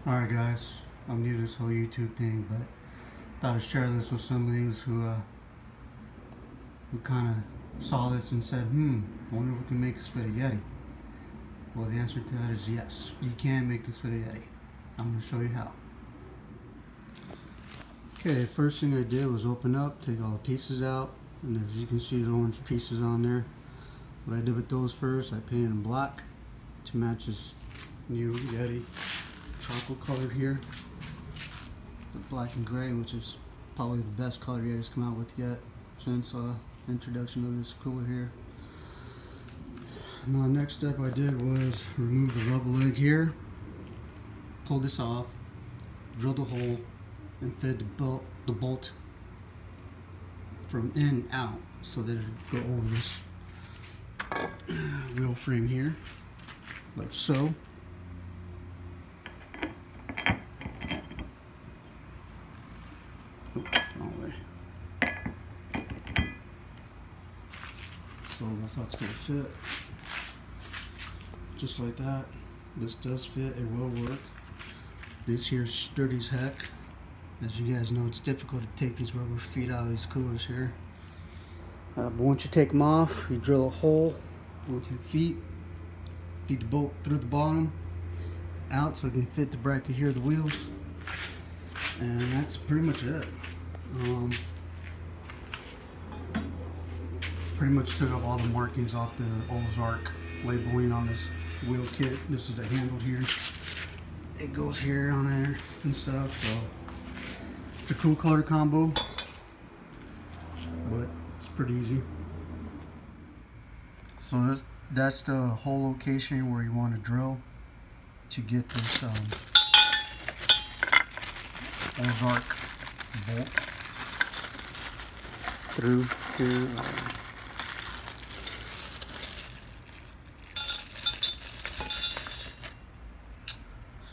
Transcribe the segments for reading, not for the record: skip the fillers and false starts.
Alright guys, I'm new to this whole YouTube thing, but thought I'd share this with somebody who kind of saw this and said, I wonder if we can make this fit a Yeti. Well, the answer to that is yes, you can make this fit a Yeti. I'm going to show you how. Okay, first thing I did was open up, take all the pieces out, and as you can see the orange pieces on there. What I did with those first, I painted them black to match this new Yeti chocolate colored here, the black and gray, which is probably the best color Yeti's come out with yet since introduction of this cooler here. Now, the next step I did was remove the rubber leg here, pull this off, drill the hole, and fit the bolt from in out so that it would go over this wheel frame here, like so. So that's how it's going to fit, just like that. This does fit, it will work. This here is sturdy as heck. As you guys know, it's difficult to take these rubber feet out of these coolers here. But once you take them off, you drill a hole into the feet, feed the bolt through the bottom, out so it can fit the bracket here of the wheels. And that's pretty much it. Pretty much took off all the markings off the Ozark labeling on this wheel kit. This is the handle here. It goes here on there and stuff. So it's a cool color combo, but it's pretty easy. So that's the whole location where you want to drill to get this Ozark bolt through here.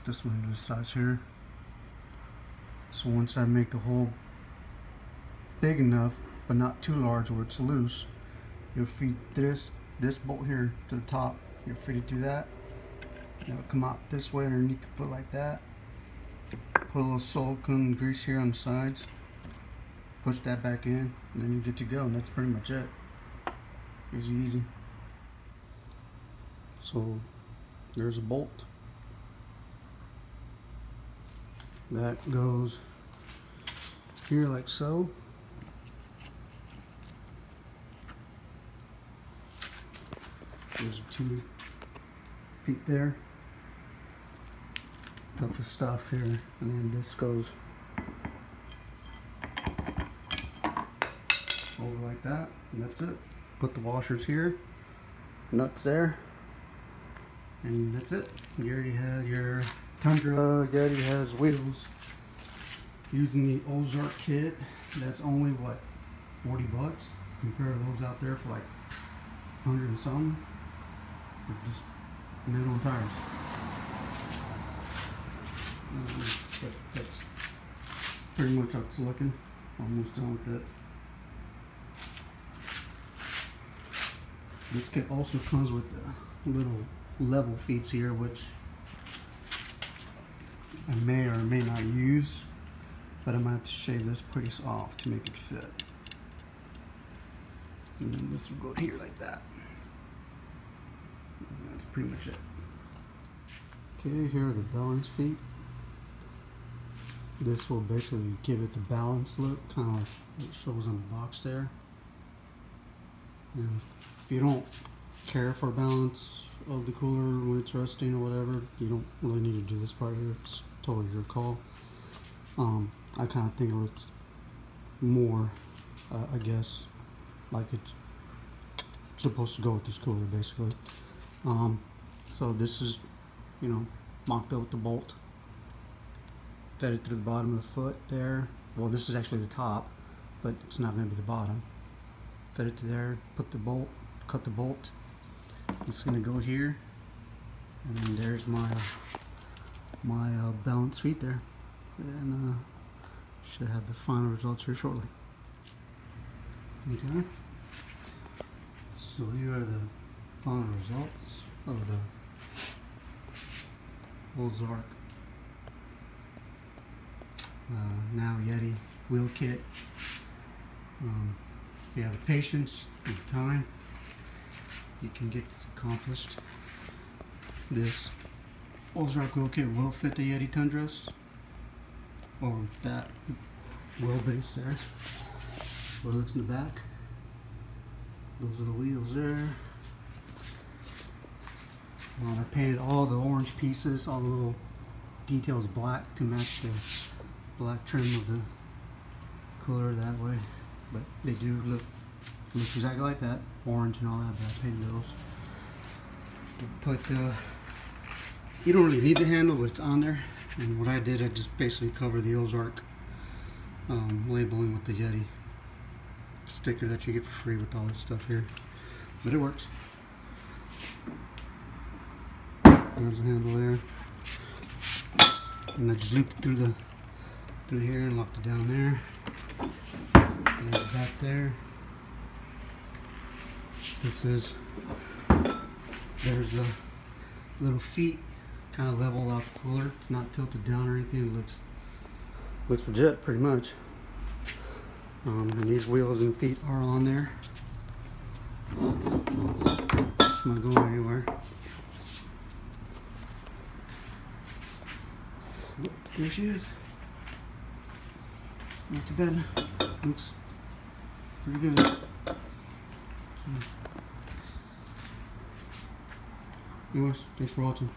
This one to the size here. So once I make the hole big enough but not too large where it's loose, you'll feed this bolt here to the top. You'll feed it through that. It'll come out this way underneath the foot like that. Put a little silicone grease here on the sides. Push that back in, and then you're good to go. And that's pretty much it. Easy. So there's a bolt. That goes here like so. There's 2 feet there. Tough stuff here, and then this goes over like that, and that's it. Put the washers here, nuts there, and that's it. You already had your Tundra. Yeti has wheels. Using the Ozark kit, that's only what, 40 bucks. Compare those out there for like 100 and something for just metal tires. But that's pretty much how it's looking. Almost done with it. This kit also comes with the little level feet here, which I may or may not use, but I might have to shave this piece off to make it fit. And then this will go here like that. And that's pretty much it. Okay, here are the balance feet. This will basically give it the balanced look, kind of like it shows on the box there. And if you don't care for balance of the cooler when it's rusting or whatever, you don't really need to do this part here. It's totally your call. I kind of think it looks more, I guess, like it's supposed to go with this cooler, basically. So this is, mocked up with the bolt. Fed it through the bottom of the foot there. Well, this is actually the top, but it's not going to be the bottom. Fed it to there, put the bolt, cut the bolt. It's going to go here, and then there's my balance feet there, and should have the final results here shortly. Okay, so here are the final results of the Ozark now Yeti wheel kit. If you have the patience and the time, you can get this accomplished. This Ozark wheel kit will fit the Yeti Tundras, or that wheelbase there. That's what it looks in the back. Those are the wheels there. I painted all the orange pieces, all the little details black to match the black trim of the cooler that way. But they do look exactly like that, orange and all that, but I painted those. You don't really need the handle, but it's on there. And what I did, I just basically covered the Ozark labeling with the Yeti sticker that you get for free with all this stuff here. But it works. There's a handle there, and I just looped it through here and locked it down there. And there's the back there. There's the little feet kind of level out the cooler. It's not tilted down or anything. It looks legit, pretty much. And these wheels and feet are on there. It's not going anywhere. There she is. Not too bad. Looks pretty good. Anyways, thanks for watching.